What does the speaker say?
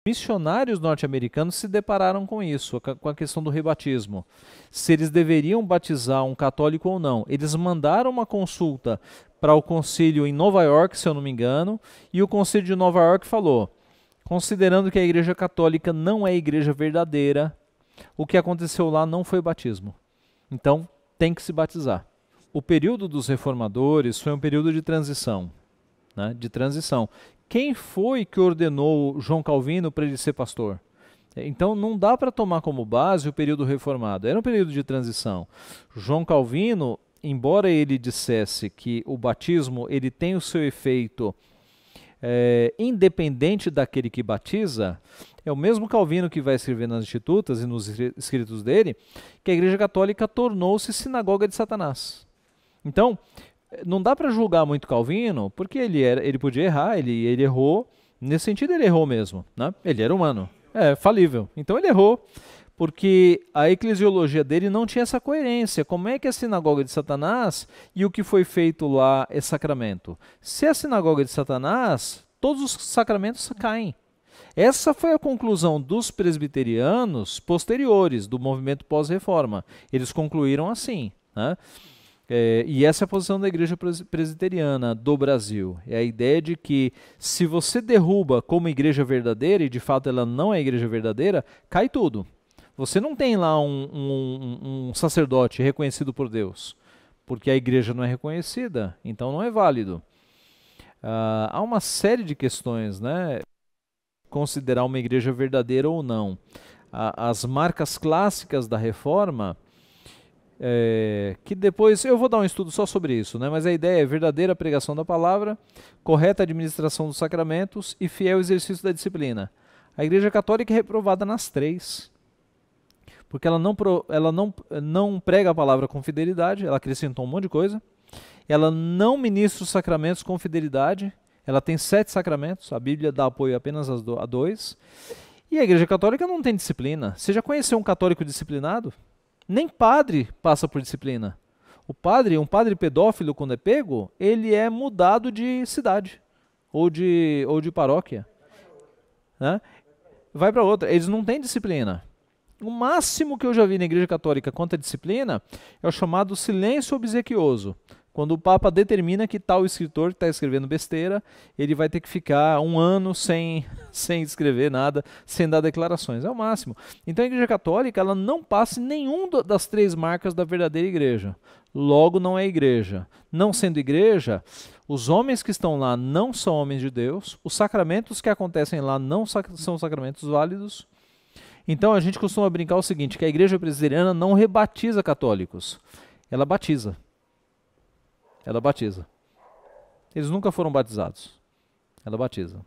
missionários norte-americanos se depararam com isso, com a questão do rebatismo. Se eles deveriam batizar um católico ou não. Eles mandaram uma consulta para o concílio em Nova York, se eu não me engano, e o concílio de Nova York falou, considerando que a igreja católica não é a igreja verdadeira, o que aconteceu lá não foi batismo. Então, tem que se batizar. O período dos reformadores foi um período de transição, né? De transição. Quem foi que ordenou João Calvino para ele ser pastor? Então não dá para tomar como base o período reformado. Era um período de transição. João Calvino, embora ele dissesse que o batismo ele tem o seu efeito independente daquele que batiza, é o mesmo Calvino que vai escrever nas Institutas e nos escritos dele, que a Igreja Católica tornou-se sinagoga de Satanás. Então, não dá para julgar muito Calvino, porque ele podia errar, ele errou, nesse sentido ele errou mesmo, né? Ele era humano, falível, então ele errou, porque a eclesiologia dele não tinha essa coerência. Como é que é a sinagoga de Satanás e o que foi feito lá é sacramento? Se é a sinagoga de Satanás, todos os sacramentos caem. Essa foi a conclusão dos presbiterianos posteriores, do movimento pós-reforma. Eles concluíram assim, né? E essa é a posição da igreja presbiteriana do Brasil. É a ideia de que se você derruba como igreja verdadeira, e de fato ela não é igreja verdadeira, cai tudo. Você não tem lá um sacerdote reconhecido por Deus, porque a igreja não é reconhecida, então não é válido. Há uma série de questões, né? Considerar uma igreja verdadeira ou não. As marcas clássicas da reforma, que depois eu vou dar um estudo só sobre isso, né? Mas a ideia é verdadeira pregação da palavra, correta administração dos sacramentos e fiel exercício da disciplina. A Igreja Católica é reprovada nas três, porque ela não prega a palavra com fidelidade, ela acrescentou um monte de coisa, ela não ministra os sacramentos com fidelidade, ela tem 7 sacramentos, a Bíblia dá apoio apenas a 2, e a Igreja Católica não tem disciplina. Você já conheceu um católico disciplinado? Nem padre passa por disciplina. Um padre pedófilo, quando é pego, ele é mudado de cidade ou de paróquia, né? Vai para outra. Eles não têm disciplina. O máximo que eu já vi na Igreja Católica quanto à disciplina é o chamado silêncio obsequioso. Quando o Papa determina que tal escritor que está escrevendo besteira, ele vai ter que ficar 1 ano sem escrever nada, sem dar declarações. É o máximo. Então a Igreja Católica ela não passa em nenhum das 3 marcas da verdadeira igreja. Logo não é igreja. Não sendo igreja, os homens que estão lá não são homens de Deus, os sacramentos que acontecem lá não são sacramentos válidos. Então a gente costuma brincar o seguinte, que a Igreja Presbiteriana não rebatiza católicos, ela batiza. Ela batiza. Eles nunca foram batizados. Ela batiza.